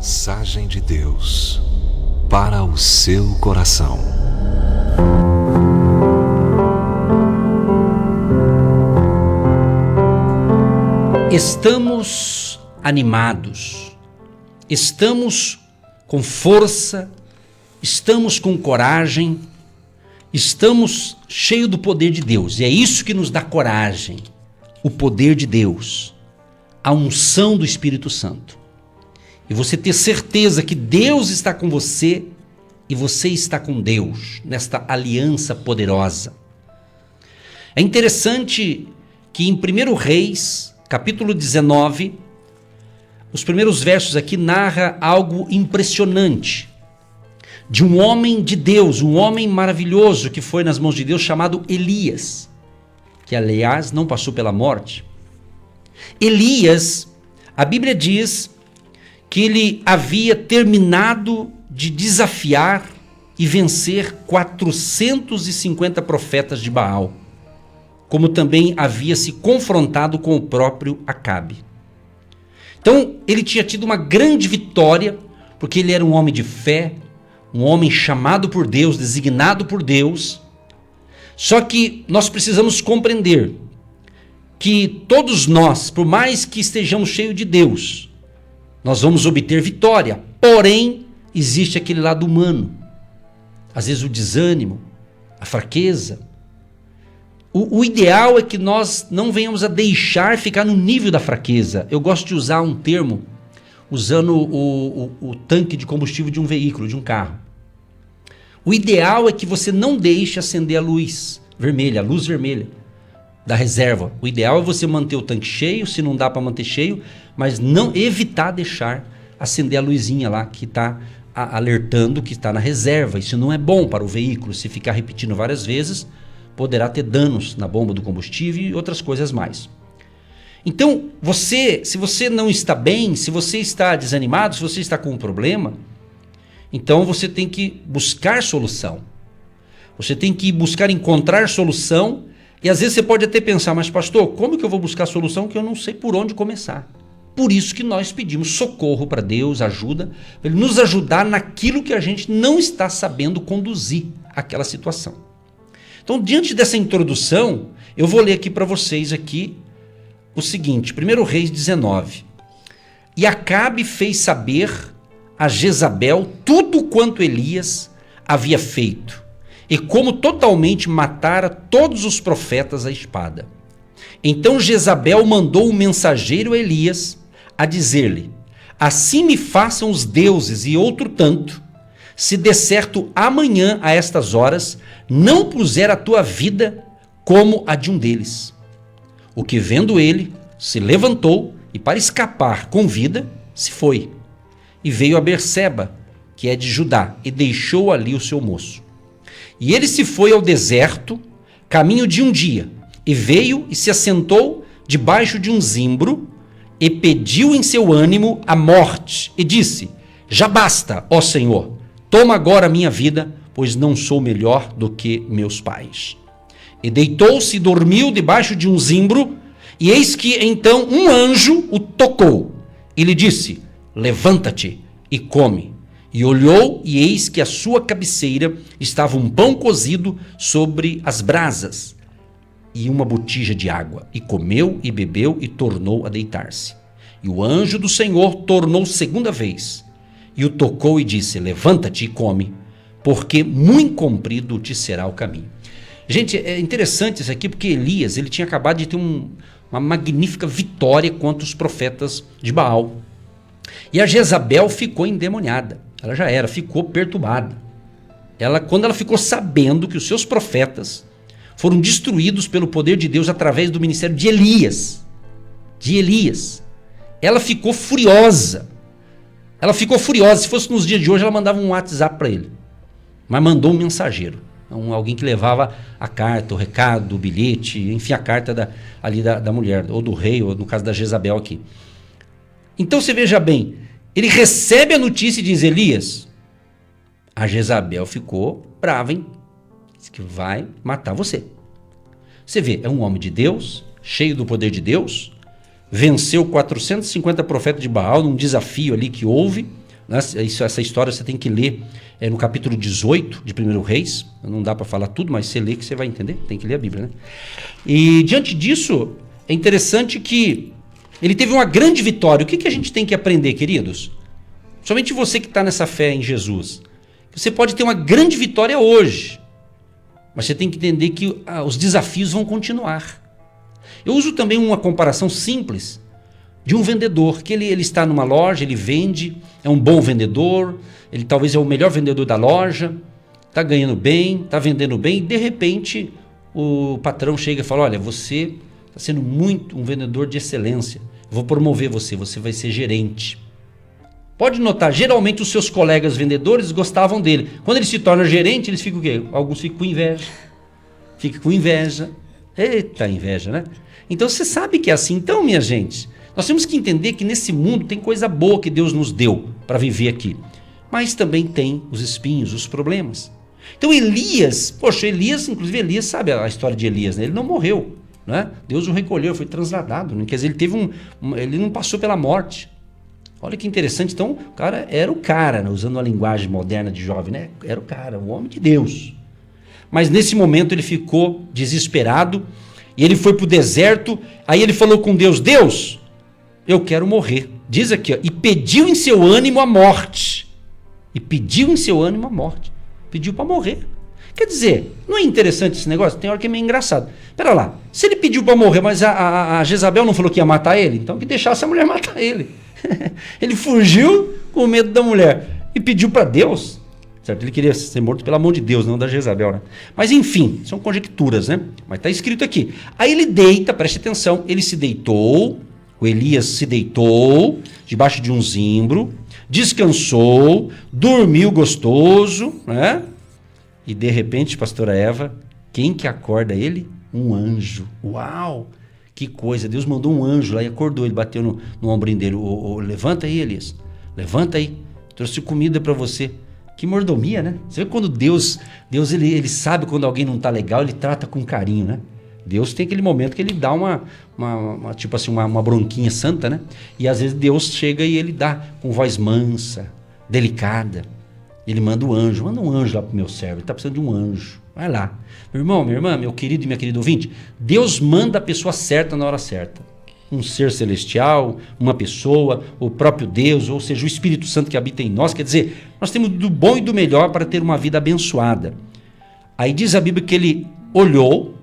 Mensagem de Deus para o seu coração. Estamos animados, estamos com força, estamos com coragem, estamos cheios do poder de Deus. E é isso que nos dá coragem, o poder de Deus, a unção do Espírito Santo. E você ter certeza que Deus está com você e você está com Deus nesta aliança poderosa. É interessante que em 1 Reis, capítulo 19, os primeiros versos aqui narra algo impressionante de um homem de Deus, um homem maravilhoso que foi nas mãos de Deus chamado Elias, que aliás não passou pela morte. Elias, a Bíblia diz que ele havia terminado de desafiar e vencer 450 profetas de Baal, como também havia se confrontado com o próprio Acabe. Então ele tinha tido uma grande vitória, porque ele era um homem de fé, um homem chamado por Deus, designado por Deus. Só que nós precisamos compreender que todos nós, por mais que estejamos cheios de Deus, nós vamos obter vitória, porém existe aquele lado humano, às vezes o desânimo, a fraqueza. O ideal é que nós não venhamos a deixar ficar no nível da fraqueza. Eu gosto de usar um termo, usando o tanque de combustível de um veículo, de um carro. O ideal é que você não deixe acender a luz vermelha da reserva. O ideal é você manter o tanque cheio, se não dá para manter cheio, mas não evitar deixar acender a luzinha lá que está alertando que está na reserva. Isso não é bom para o veículo. Se ficar repetindo várias vezes, poderá ter danos na bomba do combustível e outras coisas mais. Então, se você não está bem, se você está desanimado, se você está com um problema, então você tem que buscar solução. Você tem que buscar encontrar solução. E às vezes você pode até pensar, mas pastor, como que eu vou buscar solução que eu não sei por onde começar? Por isso que nós pedimos socorro para Deus, ajuda, para Ele nos ajudar naquilo que a gente não está sabendo conduzir aquela situação. Então, diante dessa introdução, eu vou ler aqui para vocês aqui o seguinte, 1 Reis 19. E Acabe fez saber a Jezabel tudo quanto Elias havia feito, e como totalmente matara todos os profetas à espada. Então Jezabel mandou um mensageiro a Elias a dizer-lhe: assim me façam os deuses e outro tanto, se de certo amanhã a estas horas não puser a tua vida como a de um deles. O que vendo ele, se levantou e para escapar com vida, se foi. E veio a Berseba, que é de Judá, e deixou ali o seu moço. E ele se foi ao deserto, caminho de um dia, e veio e se assentou debaixo de um zimbro, e pediu em seu ânimo a morte, e disse: já basta, ó Senhor, toma agora a minha vida, pois não sou melhor do que meus pais. E deitou-se e dormiu debaixo de um zimbro, e eis que então um anjo o tocou, e lhe disse: levanta-te e come. E olhou, e eis que à sua cabeceira estava um pão cozido sobre as brasas e uma botija de água. E comeu e bebeu e tornou a deitar-se. E o anjo do Senhor tornou segunda vez e o tocou e disse: levanta-te e come, porque muito comprido te será o caminho. Gente, é interessante isso aqui, porque Elias ele tinha acabado de ter uma magnífica vitória contra os profetas de Baal. E a Jezabel ficou endemoniada. Ela já ficou perturbada. Quando ela ficou sabendo que os seus profetas foram destruídos pelo poder de Deus através do ministério de Elias, ela ficou furiosa. Se fosse nos dias de hoje, ela mandava um WhatsApp para ele. Mas mandou um mensageiro. Alguém que levava a carta, o recado, o bilhete, enfim, a carta da mulher, ou do rei, ou no caso da Jezabel aqui. Então você veja bem, ele recebe a notícia e diz: Elias, a Jezabel ficou brava, hein? Diz que vai matar você. Você vê, é um homem de Deus, cheio do poder de Deus, venceu 450 profetas de Baal num desafio ali que houve, Essa história você tem que ler no capítulo 18 de 1 Reis. Não dá para falar tudo, mas você lê que você vai entender. Tem que ler a Bíblia, né? E diante disso, é interessante que ele teve uma grande vitória. O que a gente tem que aprender, queridos? Somente você que está nessa fé em Jesus. Você pode ter uma grande vitória hoje, mas você tem que entender que os desafios vão continuar. Eu uso também uma comparação simples de um vendedor, que ele está numa loja, ele vende, é um bom vendedor, ele talvez é o melhor vendedor da loja, está ganhando bem, está vendendo bem, e de repente o patrão chega e fala, olha, você está sendo muito um vendedor de excelência, eu vou promover você, você vai ser gerente. Pode notar, geralmente os seus colegas vendedores gostavam dele. Quando ele se torna gerente, eles ficam o quê? Alguns ficam com inveja. Fica com inveja. Eita, inveja, né? Então você sabe que é assim. Então, minha gente, nós temos que entender que nesse mundo tem coisa boa que Deus nos deu para viver aqui. Mas também tem os espinhos, os problemas. Então Elias, inclusive Elias, sabe a história de Elias, né? Ele não morreu, né? Deus o recolheu, foi transladado, né? Quer dizer, ele teve ele não passou pela morte. Olha que interessante, então o cara era o cara, né? Usando a linguagem moderna de jovem, né? Era o cara, o homem de Deus. Mas nesse momento ele ficou desesperado e ele foi para o deserto, aí ele falou com Deus, Deus, eu quero morrer. Diz aqui, ó, e pediu em seu ânimo a morte. Pediu para morrer. Quer dizer, não é interessante esse negócio? Tem hora que é meio engraçado. Pera lá, se ele pediu para morrer, mas a Jezabel não falou que ia matar ele, então que deixasse a mulher matar ele. Ele fugiu com medo da mulher e pediu para Deus, certo? Ele queria ser morto pela mão de Deus, não da Jezabel, né? Mas enfim, são conjecturas, né? Mas está escrito aqui. Aí ele deita, preste atenção, ele se deitou, o Elias se deitou debaixo de um zimbro, descansou, dormiu gostoso, né? E de repente, pastora Eva, quem que acorda ele? Um anjo. Uau! Que coisa, Deus mandou um anjo lá e acordou, ele bateu no ombrinho dele, levanta aí, Elias, levanta aí, trouxe comida para você. Que mordomia, né? Você vê quando Deus ele sabe quando alguém não tá legal, ele trata com carinho, né? Deus tem aquele momento que ele dá uma tipo assim, uma bronquinha santa, né? E às vezes Deus chega e ele dá com voz mansa, delicada. Ele manda um anjo lá pro meu servo, ele tá precisando de um anjo. Vai lá. Meu irmão, minha irmã, meu querido e minha querida ouvinte, Deus manda a pessoa certa na hora certa. Um ser celestial, uma pessoa, o próprio Deus, ou seja, o Espírito Santo que habita em nós. Quer dizer, nós temos do bom e do melhor para ter uma vida abençoada. Aí diz a Bíblia que ele olhou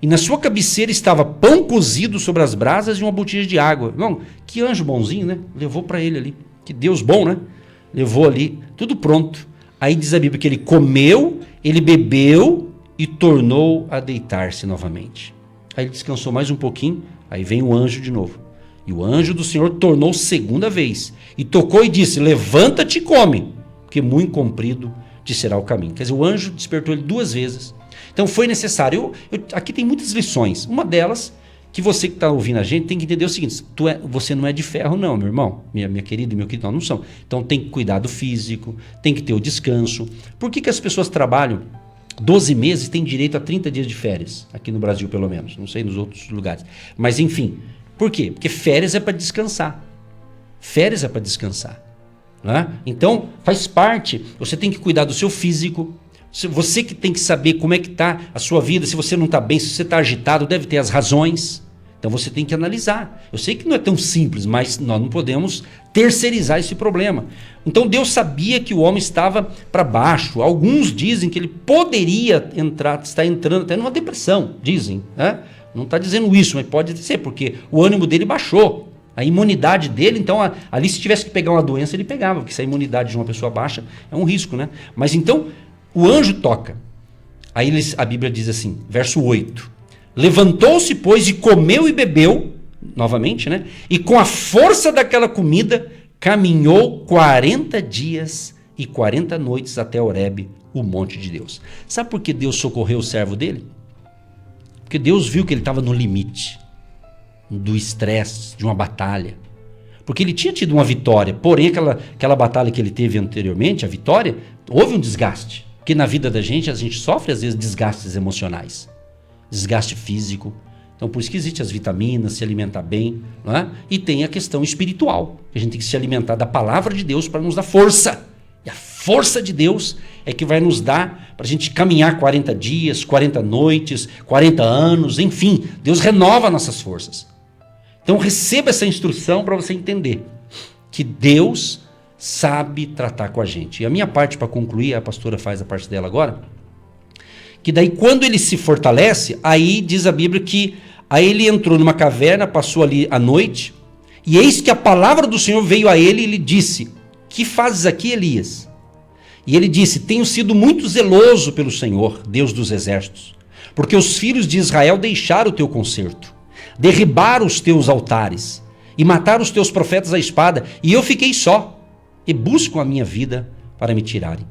e na sua cabeceira estava pão cozido sobre as brasas e uma botija de água. Irmão, que anjo bonzinho, né? Levou para ele ali. Que Deus bom, né? Levou ali, tudo pronto. Aí diz a Bíblia que ele comeu, ele bebeu e tornou a deitar-se novamente. Aí ele descansou mais um pouquinho, aí vem o anjo de novo. E o anjo do Senhor tornou segunda vez. E tocou e disse, levanta-te e come, porque muito comprido te será o caminho. Quer dizer, o anjo despertou ele duas vezes. Então foi necessário. Aqui tem muitas lições. Uma delas, que você que está ouvindo a gente tem que entender o seguinte, você não é de ferro não, meu irmão, minha querida e meu querido, não são. Então tem que cuidar do físico, tem que ter o descanso. Por que as pessoas trabalham 12 meses e têm direito a 30 dias de férias? Aqui no Brasil, pelo menos, não sei nos outros lugares. Mas enfim, por quê? Porque férias é para descansar. Férias é para descansar. Né? Então faz parte, você tem que cuidar do seu físico. Você que tem que saber como é que está a sua vida, se você não está bem, se você está agitado, deve ter as razões. Então você tem que analisar. Eu sei que não é tão simples, mas nós não podemos terceirizar esse problema. Então Deus sabia que o homem estava para baixo. Alguns dizem que ele poderia estar entrando até numa depressão, dizem. Né? Não está dizendo isso, mas pode ser, porque o ânimo dele baixou. A imunidade dele, então, ali se tivesse que pegar uma doença, ele pegava, porque se a imunidade de uma pessoa baixa é um risco, né? Mas então, o anjo toca. Aí a Bíblia diz assim, verso 8. Levantou-se, pois, e comeu e bebeu, novamente, né? E com a força daquela comida, caminhou 40 dias e 40 noites até Horebe, o monte de Deus. Sabe por que Deus socorreu o servo dele? Porque Deus viu que ele estava no limite do estresse, de uma batalha. Porque ele tinha tido uma vitória, porém aquela batalha que ele teve anteriormente, a vitória, houve um desgaste. Porque na vida da gente, a gente sofre às vezes desgastes emocionais. Desgaste físico, Então, por isso que existem as vitaminas, se alimentar bem, não é? E tem a questão espiritual, que a gente tem que se alimentar da palavra de Deus para nos dar força. E a força de Deus é que vai nos dar para a gente caminhar 40 dias, 40 noites, 40 anos, enfim. Deus renova nossas forças. Então, receba essa instrução para você entender que Deus sabe tratar com a gente. E a minha parte, para concluir, a pastora faz a parte dela agora, que daí quando ele se fortalece, aí diz a Bíblia que aí ele entrou numa caverna, passou ali a noite, e eis que a palavra do Senhor veio a ele e lhe disse: que fazes aqui, Elias? E ele disse: tenho sido muito zeloso pelo Senhor, Deus dos exércitos, porque os filhos de Israel deixaram o teu concerto, derribaram os teus altares e mataram os teus profetas à espada, e eu fiquei só, e buscam a minha vida para me tirarem.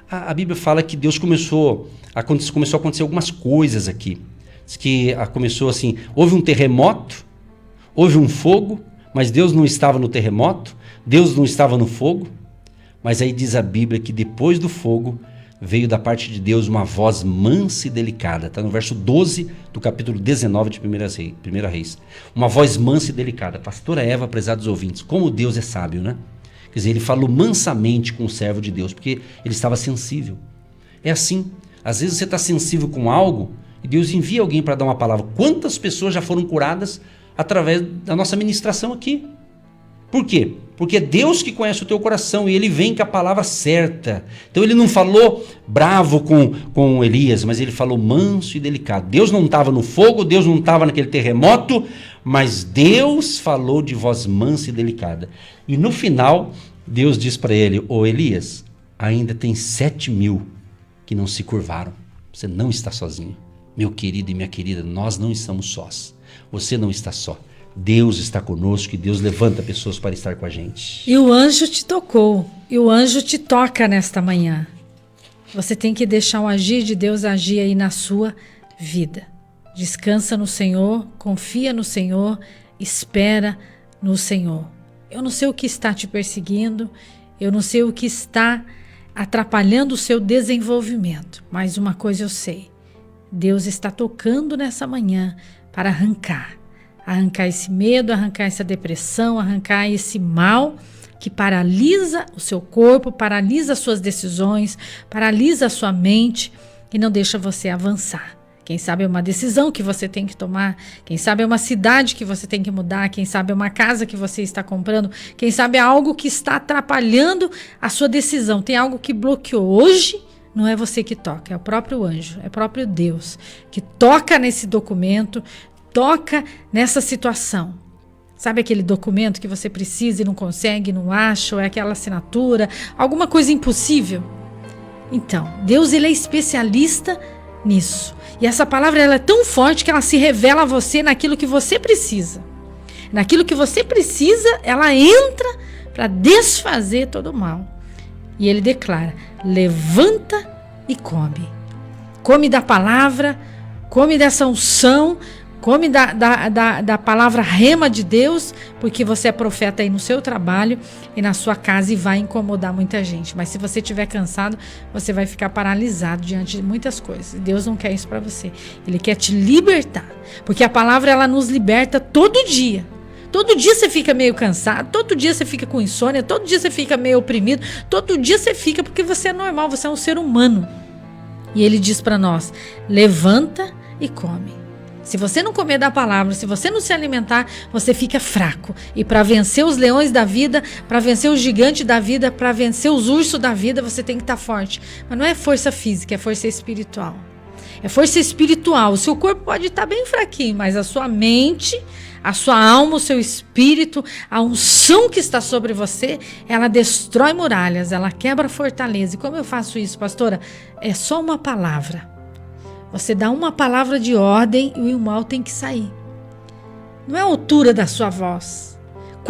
A Bíblia fala que Deus começou a acontecer algumas coisas aqui. Diz que começou assim, houve um terremoto, houve um fogo, mas Deus não estava no terremoto, Deus não estava no fogo. Mas aí diz a Bíblia que depois do fogo veio da parte de Deus uma voz mansa e delicada. Está no verso 12 do capítulo 19 de 1 Reis. Uma voz mansa e delicada. Pastora Eva, prezados ouvintes, como Deus é sábio, né? Quer dizer, ele falou mansamente com o servo de Deus, porque ele estava sensível. É assim, às vezes você está sensível com algo e Deus envia alguém para dar uma palavra. Quantas pessoas já foram curadas através da nossa ministração aqui? Por quê? Porque é Deus que conhece o teu coração e ele vem com a palavra certa. Então ele não falou bravo com Elias, mas ele falou manso e delicado. Deus não estava no fogo, Deus não estava naquele terremoto, mas Deus falou de voz mansa e delicada. E no final, Deus diz para ele: ô Elias, ainda tem 7.000 que não se curvaram. Você não está sozinho. Meu querido e minha querida, nós não estamos sós. Você não está só. Deus está conosco e Deus levanta pessoas para estar com a gente. E o anjo te tocou, e o anjo te toca nesta manhã. Você tem que deixar o agir de Deus agir aí na sua vida. Descansa no Senhor, confia no Senhor, espera no Senhor. Eu não sei o que está te perseguindo, eu não sei o que está atrapalhando o seu desenvolvimento, mas uma coisa eu sei: Deus está tocando nessa manhã para arrancar esse medo, arrancar essa depressão, arrancar esse mal que paralisa o seu corpo, paralisa as suas decisões, paralisa a sua mente e não deixa você avançar. Quem sabe é uma decisão que você tem que tomar, quem sabe é uma cidade que você tem que mudar, quem sabe é uma casa que você está comprando, quem sabe é algo que está atrapalhando a sua decisão, tem algo que bloqueou. Hoje não é você que toca, é o próprio anjo, é o próprio Deus que toca nesse documento, toca nessa situação. Sabe aquele documento que você precisa e não consegue, não acha, ou é aquela assinatura, alguma coisa impossível? Então, Deus ele é especialista nisso. E essa palavra ela é tão forte que ela se revela a você naquilo que você precisa. Naquilo que você precisa, ela entra para desfazer todo o mal. E ele declara: levanta e come. Come da palavra, come dessa unção, come da palavra rema de Deus, porque você é profeta aí no seu trabalho e na sua casa e vai incomodar muita gente. Mas se você estiver cansado, você vai ficar paralisado diante de muitas coisas. Deus não quer isso para você. Ele quer te libertar, porque a palavra ela nos liberta todo dia. Todo dia você fica meio cansado, todo dia você fica com insônia, todo dia você fica meio oprimido, todo dia você fica porque você é normal, você é um ser humano. E ele diz para nós: levanta e come. Se você não comer da palavra, se você não se alimentar, você fica fraco. E para vencer os leões da vida, para vencer os gigantes da vida, para vencer os ursos da vida, você tem que estar forte. Mas não é força física, é força espiritual. É força espiritual. O seu corpo pode estar bem fraquinho, mas a sua mente, a sua alma, o seu espírito, a unção que está sobre você, ela destrói muralhas, ela quebra fortaleza. E como eu faço isso, pastora? É só uma palavra. Você dá uma palavra de ordem e o mal tem que sair. Não é a altura da sua voz.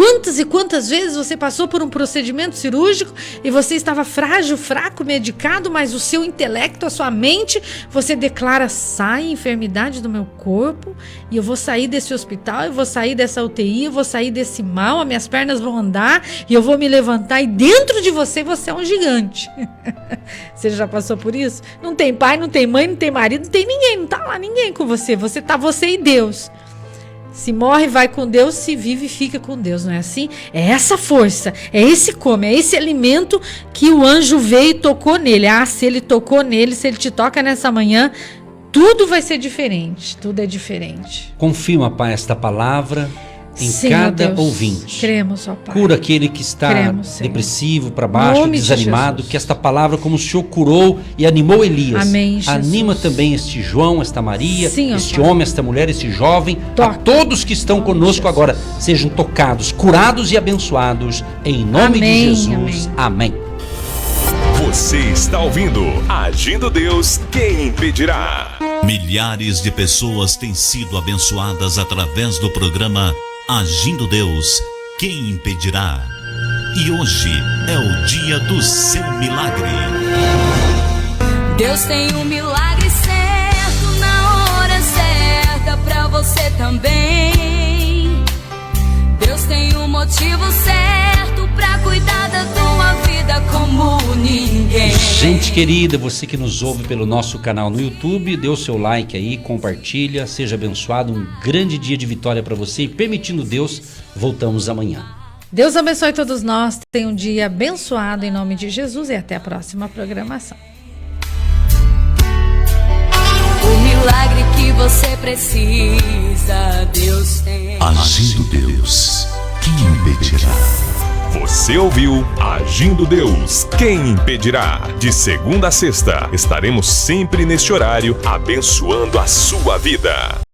Quantas e quantas vezes você passou por um procedimento cirúrgico e você estava frágil, fraco, medicado, mas o seu intelecto, a sua mente, você declara: sai enfermidade do meu corpo e eu vou sair desse hospital, eu vou sair dessa UTI, eu vou sair desse mal, as minhas pernas vão andar e eu vou me levantar, e dentro de você é um gigante. Você já passou por isso? Não tem pai, não tem mãe, não tem marido, não tem ninguém, não tá lá ninguém com você. Você tá você e Deus. Se morre, vai com Deus, se vive, fica com Deus, não é assim? É essa força, é esse é esse alimento que o anjo veio e tocou nele. Ah, se ele tocou nele, se ele te toca nessa manhã, tudo vai ser diferente, tudo é diferente. Confirma, Pai, esta palavra em Sim, cada Deus. ouvinte. Cremos, ó Pai. Cura aquele que está Cremos, depressivo, para baixo, Nome de desanimado, Jesus. que esta palavra, como o Senhor curou e animou Elias, Amém, Jesus. anima também este João, esta Maria, Sim, ó este Pai. homem, esta mulher, este jovem, Toca. a todos que estão Nome de conosco Jesus. agora, sejam tocados, curados e abençoados, em nome Amém, de Jesus. Amém. Você está ouvindo Agindo Deus, quem impedirá? Milhares de pessoas têm sido abençoadas através do programa Agindo Deus, quem impedirá? E hoje é o dia do seu milagre. Deus tem um milagre certo na hora certa pra você também. Deus tem um motivo certo pra cuidar da tua vida como ninguém. Gente querida, você que nos ouve pelo nosso canal no YouTube, dê o seu like aí, compartilha, seja abençoado, um grande dia de vitória para você e, permitindo Deus, voltamos amanhã. Deus abençoe todos nós, tenha um dia abençoado em nome de Jesus e até a próxima programação. O milagre que você precisa, Deus tem. Agindo Deus, quem impedirá? Você ouviu Agindo Deus, quem impedirá? De segunda a sexta, estaremos sempre neste horário abençoando a sua vida.